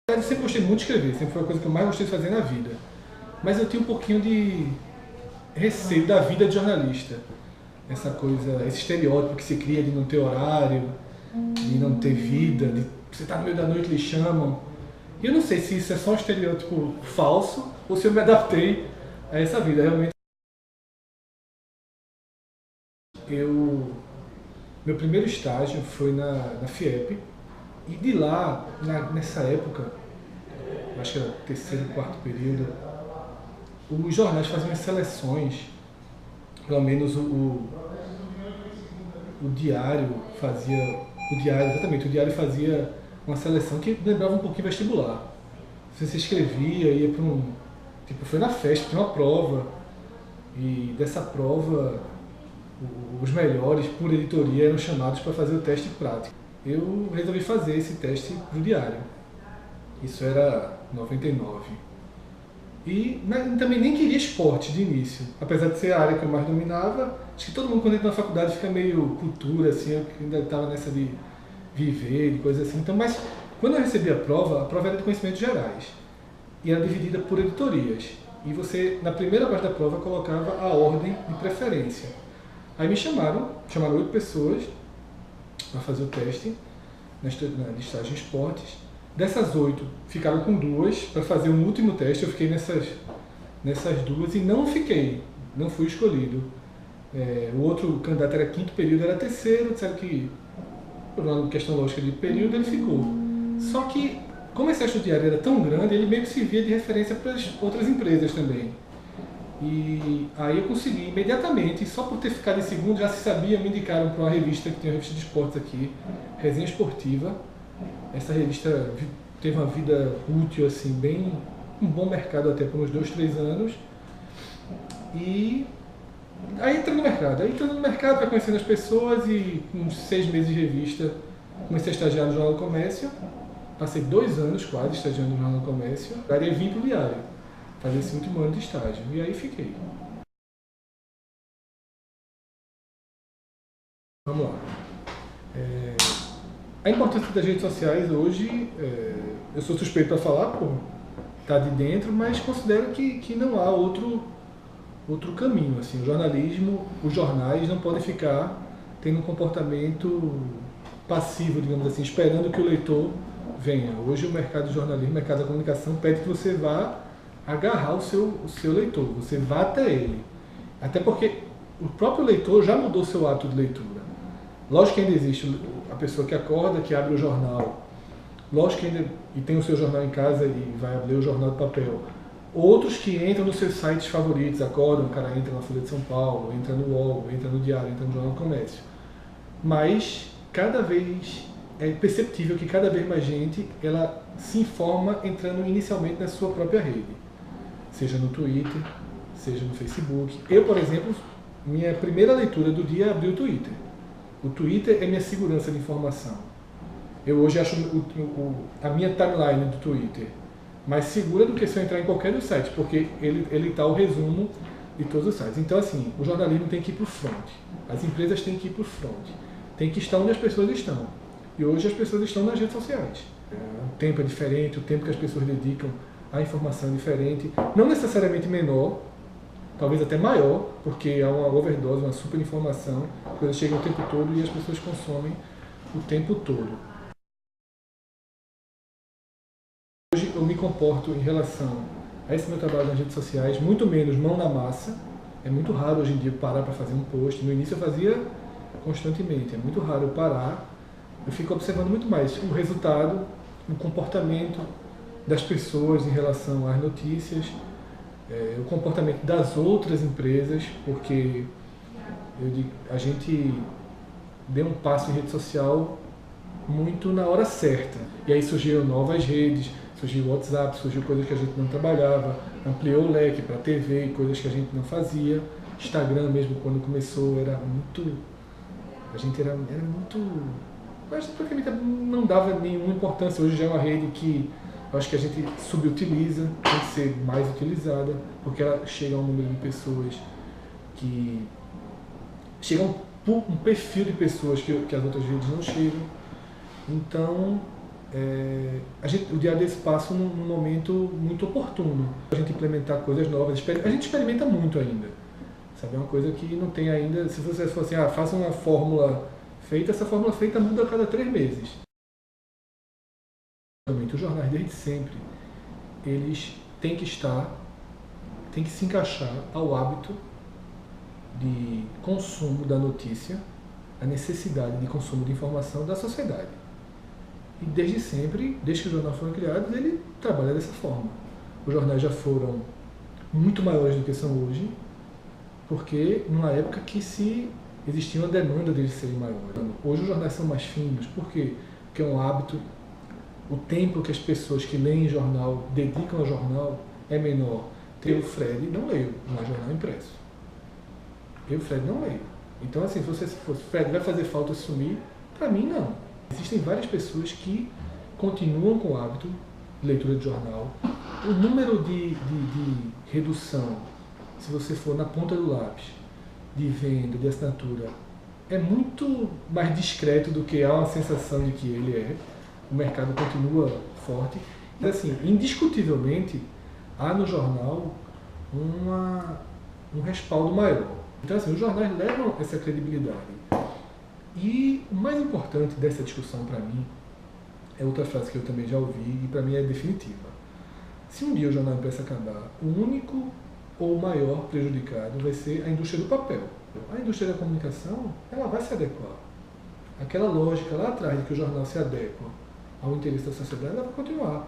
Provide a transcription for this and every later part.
Eu sempre gostei muito de escrever, sempre foi a coisa que eu mais gostei de fazer na vida. Mas eu tinha um pouquinho de receio da vida de jornalista. Essa coisa, esse estereótipo que se cria de não ter horário, de não ter vida, de você estar no meio da noite e lhe chamam. E eu não sei se isso é só um estereótipo falso ou se eu me adaptei a essa vida. Realmente, meu primeiro estágio foi na FIEP, e de lá, nessa época, acho que era terceiro, quarto período, os jornais faziam as seleções, pelo menos o Diário fazia, o Diário fazia uma seleção que lembrava um pouquinho vestibular. Você se inscrevia, ia para um, tipo, foi na festa, tinha uma prova, e dessa prova os melhores, por editoria, eram chamados para fazer o teste prático. Eu resolvi fazer esse teste pro Diário. Isso era 99. E também nem queria esporte de início. Apesar de ser a área que eu mais dominava, acho que todo mundo quando entra na faculdade fica meio cultura, assim, eu ainda estava nessa de viver, de coisas assim. Então, mas quando eu recebi a prova era de conhecimentos gerais. E era dividida por editorias. E você, na primeira parte da prova, colocava a ordem de preferência. Aí me chamaram 8 pessoas para fazer o teste de estágio em esportes. Dessas 8, ficaram com 2 para fazer um último teste. Eu fiquei nessas 2 e não fui escolhido. O outro candidato era quinto período, era terceiro, disseram que, por uma questão lógica de período, ele ficou. Só que, como esse teste diário era tão grande, ele meio que servia de referência para as outras empresas também. E aí eu consegui imediatamente, só por ter ficado em segundo, já se sabia, me indicaram para uma revista, que tem uma revista de esportes aqui, Resenha Esportiva. Essa revista teve uma vida útil, assim, bem, um bom mercado até por uns 2, 3 anos. E aí entrando no mercado, para conhecendo as pessoas, e com uns 6 meses de revista, comecei a estagiar no Jornal do Comércio. Passei 2 anos quase estagiando no Jornal do Comércio. Daí vim para o Diário, fazer esse último ano de estágio. E aí fiquei. Vamos lá. A importância das redes sociais hoje, eu sou suspeito para falar, por estar de dentro, mas considero que não há outro caminho. Assim, o jornalismo, os jornais não podem ficar tendo um comportamento passivo, digamos assim, esperando que o leitor venha. Hoje o mercado de jornalismo, o mercado da comunicação pede que você vá agarrar o seu leitor, você vá até ele. Até porque o próprio leitor já mudou seu hábito de leitura. Lógico que ainda existe a pessoa que acorda, que abre o jornal. Lógico que ainda e tem o seu jornal em casa e vai ler o jornal de papel. Outros que entram nos seus sites favoritos, acordam, o cara entra na Folha de São Paulo, entra no UOL, entra no Diário, entra no Jornal do Comércio. Mas cada vez é perceptível que cada vez mais gente ela se informa entrando inicialmente na sua própria rede. Seja no Twitter, seja no Facebook. Eu, por exemplo, minha primeira leitura do dia é abrir o Twitter. O Twitter é minha segurança de informação. Eu hoje acho a minha timeline do Twitter mais segura do que se eu entrar em qualquer dos sites, porque ele está o resumo de todos os sites. Então, assim, o jornalismo tem que ir para o front. As empresas têm que ir para o front. Tem que estar onde as pessoas estão. E hoje as pessoas estão nas redes sociais. O tempo é diferente, o tempo que as pessoas dedicam à informação é diferente. Não necessariamente menor, talvez até maior, porque há uma overdose, uma super informação, a coisa chega o tempo todo e as pessoas consomem o tempo todo. Hoje eu me comporto em relação a esse meu trabalho nas redes sociais, muito menos mão na massa. É muito raro hoje em dia parar para fazer um post. No início eu fazia constantemente, é muito raro eu parar. Eu fico observando muito mais o resultado, o comportamento das pessoas em relação às notícias, o comportamento das outras empresas, porque a gente deu um passo em rede social muito na hora certa. E aí surgiram novas redes, surgiu o WhatsApp, surgiu coisas que a gente não trabalhava, ampliou o leque para TV, coisas que a gente não fazia. Instagram mesmo, quando começou, era muito... A gente era muito... A gente praticamente não dava nenhuma importância. Hoje já é uma rede que eu acho que a gente subutiliza, tem que ser mais utilizada, porque ela chega a um número de pessoas que... Chega a um perfil de pessoas que as outras redes não chegam. Então, o Diário do Espaço num momento muito oportuno. A gente implementar coisas novas, a gente experimenta muito ainda. Sabe, é uma coisa que não tem ainda, se você for assim, faça uma fórmula feita, essa fórmula feita muda a cada 3 meses. Os jornais desde sempre, eles têm que se encaixar ao hábito de consumo da notícia, a necessidade de consumo de informação da sociedade. E desde sempre, desde que os jornais foram criados, ele trabalha dessa forma. Os jornais já foram muito maiores do que são hoje, porque numa época que existia uma demanda deles serem maiores. Hoje os jornais são mais finos, por quê? Porque é um hábito, o tempo que as pessoas que leem jornal dedicam ao jornal é menor. Eu, Fred, não leio mais jornal impresso. Eu, Fred, não leio. Então, assim, se você fosse, Fred, vai fazer falta sumir? Para mim, não. Existem várias pessoas que continuam com o hábito de leitura de jornal. O número de redução, se você for na ponta do lápis, de venda, de assinatura, é muito mais discreto do que há uma sensação de que ele é. O mercado continua forte. Mas, assim, indiscutivelmente, há no jornal um respaldo maior. Então, assim, os jornais levam essa credibilidade. E o mais importante dessa discussão, para mim, é outra frase que eu também já ouvi e para mim é definitiva. Se um dia o jornal impresso acabar, o único ou o maior prejudicado vai ser a indústria do papel. A indústria da comunicação, ela vai se adequar. Aquela lógica lá atrás de que o jornal se adequa ao interesse da sociedade, ela vai continuar.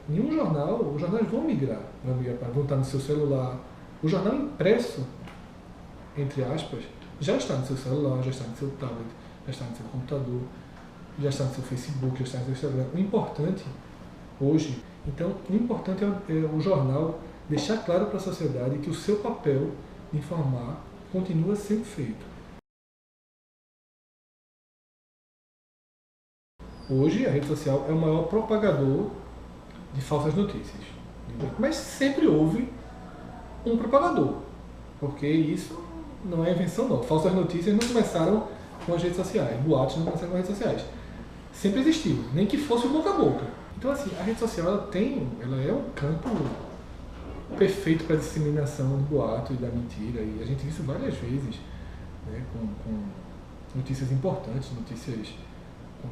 Nenhum jornal, os jornais vão migrar, vão estar no seu celular. O jornal impresso, entre aspas, já está no seu celular, já está no seu tablet, já está no seu computador, já está no seu Facebook, já está no seu Instagram. O importante hoje, então, o importante é o jornal deixar claro para a sociedade que o seu papel de informar continua sendo feito. Hoje, a rede social é o maior propagador de falsas notícias. Mas sempre houve um propagador, porque isso não é invenção não. Falsas notícias não começaram com as redes sociais, boatos não começaram com as redes sociais. Sempre existiu, nem que fosse o boca a boca. Então, assim, a rede social ela é um campo perfeito para a disseminação do boato e da mentira, e a gente viu isso várias vezes, né, com notícias importantes, notícias com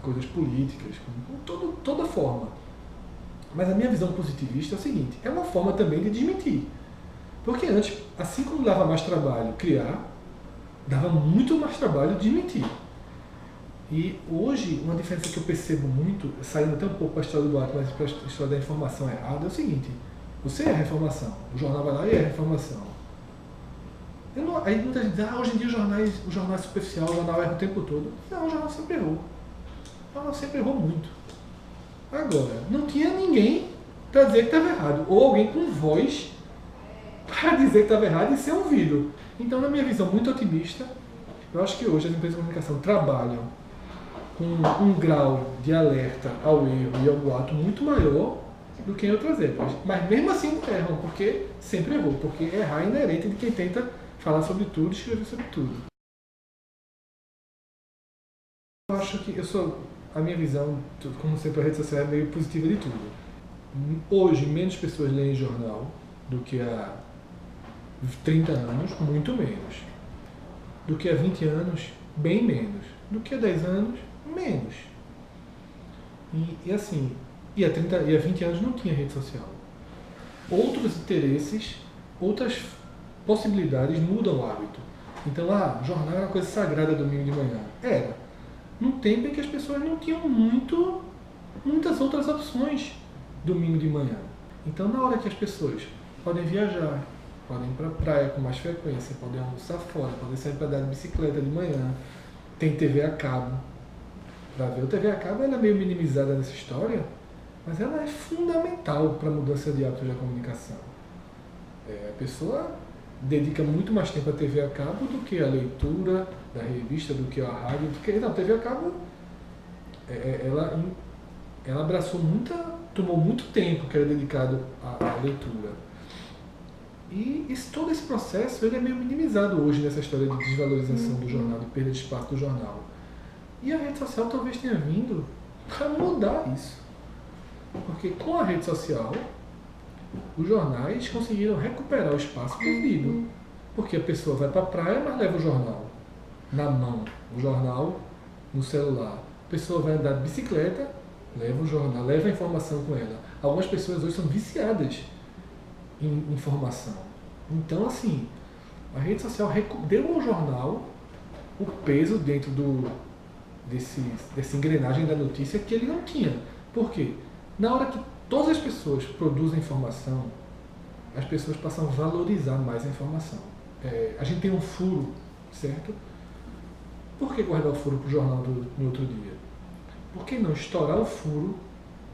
coisas políticas, com toda forma. Mas a minha visão positivista é o seguinte, é uma forma também de desmentir. Porque antes, assim como dava mais trabalho criar, dava muito mais trabalho desmentir. E hoje, uma diferença que eu percebo muito, saindo até um pouco para a história do boato, mas para a história da informação errada, é o seguinte, você erra a informação, o jornal vai lá e erra a informação. Aí muita gente diz, hoje em dia o jornal é superficial, o jornal erra o tempo todo. Não, o jornal sempre errou. O jornal sempre errou muito. Agora, não tinha ninguém para dizer que estava errado, ou alguém com voz para dizer que estava errado e ser ouvido. Então, na minha visão muito otimista, eu acho que hoje as empresas de comunicação trabalham com um grau de alerta ao erro e ao boato muito maior do que em outras épocas. Mas mesmo assim erram, porque sempre errou, porque errar é inerente de quem tenta falar sobre tudo e escrever sobre tudo. Eu acho que a minha visão, como sempre a rede social é meio positiva de tudo. Hoje, menos pessoas leem jornal do que há 30 anos, muito menos. Do que há 20 anos, bem menos. Do que há 10 anos, menos. E assim, e há 20 anos não tinha rede social. Outros interesses, outras possibilidades mudam o hábito. Então, jornal era uma coisa sagrada domingo de manhã. Era. Num tempo em que as pessoas não tinham muitas outras opções domingo de manhã. Então, na hora que as pessoas podem viajar, podem ir para a praia com mais frequência, podem almoçar fora, podem sair para dar de bicicleta de manhã, tem TV a cabo para ver. A TV a cabo ela é meio minimizada nessa história, mas ela é fundamental para a mudança de hábitos da comunicação. A pessoa dedica muito mais tempo à TV a cabo do que à leitura da revista, do que à rádio, a TV a cabo ela abraçou tomou muito tempo que era dedicado à leitura. E todo esse processo ele é meio minimizado hoje nessa história de desvalorização do jornal, de perda de espaço do jornal. E a rede social talvez tenha vindo para mudar isso. Porque com a rede social, os jornais conseguiram recuperar o espaço perdido. Porque a pessoa vai para a praia, mas leva o jornal na mão, o jornal no celular. A pessoa vai andar de bicicleta, leva o jornal, leva a informação com ela. Algumas pessoas hoje são viciadas em informação. Então, assim, a rede social deu ao jornal o peso dentro dessa engrenagem da notícia que ele não tinha. Por quê? Na hora que todas as pessoas produzem informação, as pessoas passam a valorizar mais a informação. A gente tem um furo, certo? Por que guardar o furo para o jornal no outro dia? Por que não estourar o furo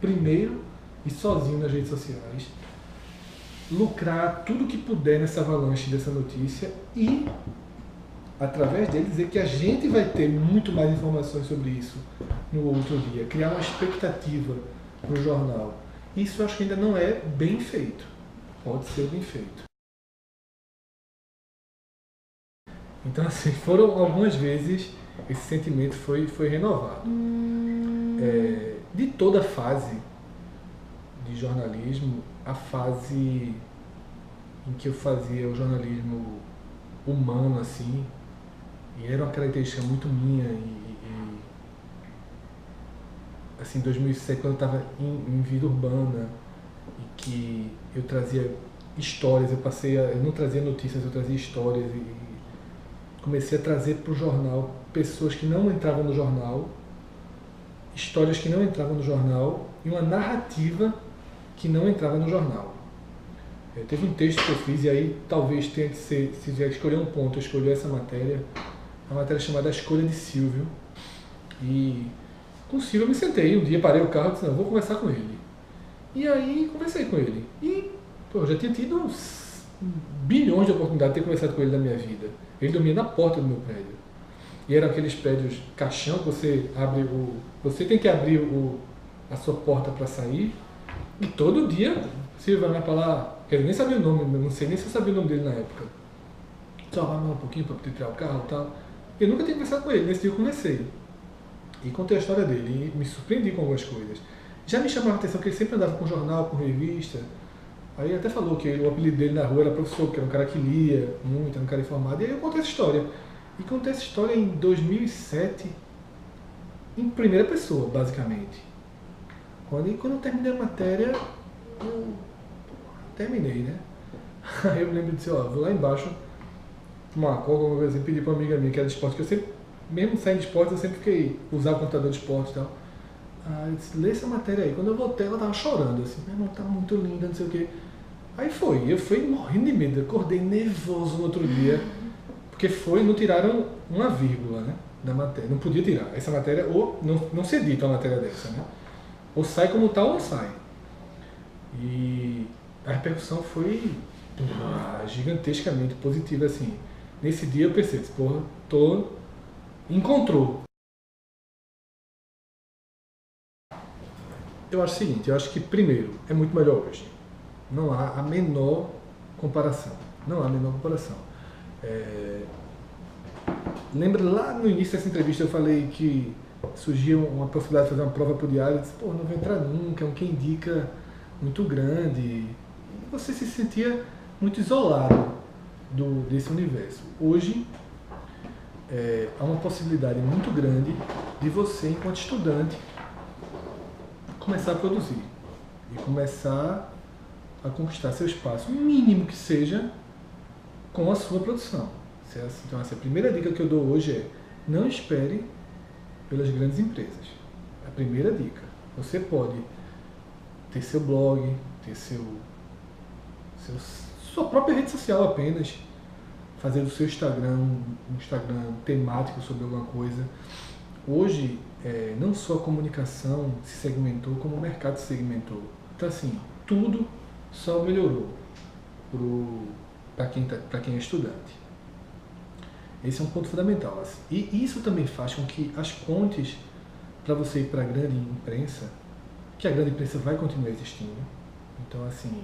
primeiro e sozinho nas redes sociais, lucrar tudo que puder nessa avalanche dessa notícia e, através dele, dizer que a gente vai ter muito mais informações sobre isso no outro dia, criar uma expectativa para o jornal. Isso eu acho que ainda não é bem feito. Pode ser bem feito. Então, assim, foram algumas vezes esse sentimento foi renovado. De toda a fase de jornalismo, a fase em que eu fazia o jornalismo humano, assim, e era uma característica muito minha, assim, em 2007, quando eu estava em vida urbana, e que eu trazia histórias, eu não trazia notícias, eu trazia histórias, e comecei a trazer para o jornal pessoas que não entravam no jornal, histórias que não entravam no jornal, e uma narrativa que não entrava no jornal. Teve um texto que eu fiz, e aí talvez tenha que ser, se tiver que escolher um ponto, eu escolhi essa matéria, a matéria chamada A Escolha de Silvio. E com o Silvio eu me sentei, um dia parei o carro e disse, não, vou conversar com ele. E aí conversei com ele. E eu já tinha tido uns bilhões de oportunidades de ter conversado com ele na minha vida. Ele dormia na porta do meu prédio. E eram aqueles prédios caixão que você tem que abrir a sua porta para sair. E todo dia, Silvio vai para lá, eu nem sabia o nome, não sei nem se eu sabia o nome dele na época. Só vai mais um pouquinho para poder tirar o carro e tal. Eu nunca tinha conversado com ele, nesse dia eu conversei. E contei a história dele, e me surpreendi com algumas coisas. Já me chamava a atenção que ele sempre andava com jornal, com revista. Aí ele até falou que o apelido dele na rua era professor, porque era um cara que lia muito, era um cara informado. E aí eu contei essa história. E contei essa história em 2007, em primeira pessoa, basicamente. Quando eu terminei a matéria, eu terminei, né? Aí eu me lembro de dizer, vou lá embaixo tomar uma coca, alguma coisa assim, pedir para uma amiga minha que era de esporte, que eu sempre, mesmo saindo de esporte, eu sempre fiquei, usar o computador de esporte e tal. Aí eu disse, lê essa matéria aí. Quando eu voltei, ela tava chorando, assim, meu irmão, tá muito linda, não sei o quê. Aí eu fui morrendo de medo, acordei nervoso no outro dia, porque não tiraram uma vírgula, né, da matéria, não podia tirar. Essa matéria, ou não se edita uma matéria dessa, né, ou sai como tal ou não sai. E a repercussão foi gigantescamente positiva, assim. Nesse dia eu pensei, porra, encontrou. Eu acho o seguinte, eu acho que primeiro, é muito melhor hoje. Não há a menor comparação. Não há a menor comparação. Lembra lá no início dessa entrevista eu falei que surgia uma possibilidade de fazer uma prova pro diário, eu disse, pô, não vou entrar nunca, é um quem indica muito grande. E você se sentia muito isolado desse universo. Hoje, há uma possibilidade muito grande de você, enquanto estudante, começar a produzir e começar a conquistar seu espaço, mínimo que seja, com a sua produção. Então, essa primeira dica que eu dou hoje é: não espere pelas grandes empresas. A primeira dica: você pode ter seu blog, ter sua própria rede social apenas, fazer do seu Instagram um Instagram temático sobre alguma coisa. Hoje, não só a comunicação se segmentou, como o mercado se segmentou. Então, assim, tudo só melhorou para quem é estudante. Esse é um ponto fundamental. Assim. E isso também faz com que as pontes para você ir para a grande imprensa, que a grande imprensa vai continuar existindo. Então, assim,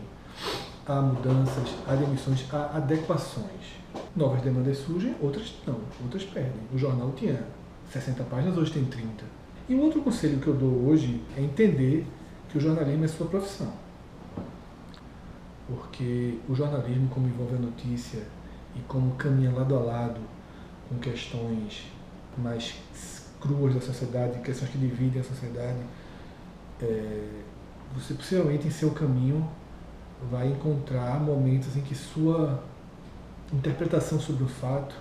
há mudanças, há demissões, há adequações. Novas demandas surgem, outras não, outras perdem. O jornal tinha 60 páginas, hoje tem 30. E um outro conselho que eu dou hoje é entender que o jornalismo é sua profissão. Porque o jornalismo, como envolve a notícia e como caminha lado a lado com questões mais cruas da sociedade, questões que dividem a sociedade, você possivelmente em seu caminho vai encontrar momentos em que sua interpretação sobre o fato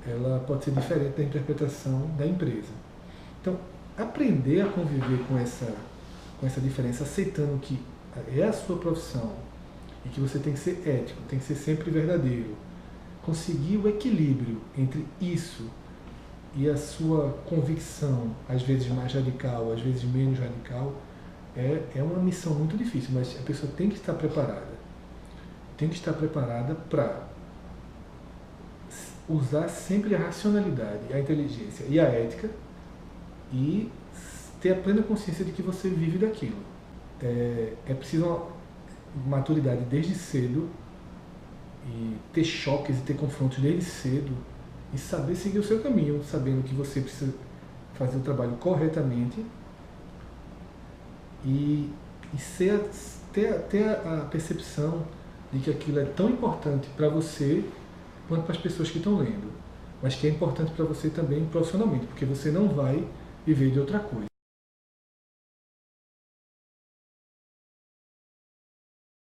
ela pode ser diferente da interpretação da empresa. Então, aprender a conviver com essa diferença, aceitando que é a sua profissão e que você tem que ser ético, tem que ser sempre verdadeiro, conseguir o equilíbrio entre isso e a sua convicção, às vezes mais radical, às vezes menos radical, é uma missão muito difícil, mas a pessoa tem que estar preparada. Tem que estar preparada para usar sempre a racionalidade, a inteligência e a ética e ter a plena consciência de que você vive daquilo. É preciso uma maturidade desde cedo e ter choques e ter confrontos desde cedo e saber seguir o seu caminho, sabendo que você precisa fazer o trabalho corretamente e ter a percepção de que aquilo é tão importante para você quanto para as pessoas que estão lendo, mas que é importante para você também profissionalmente, porque você não vai viver de outra coisa.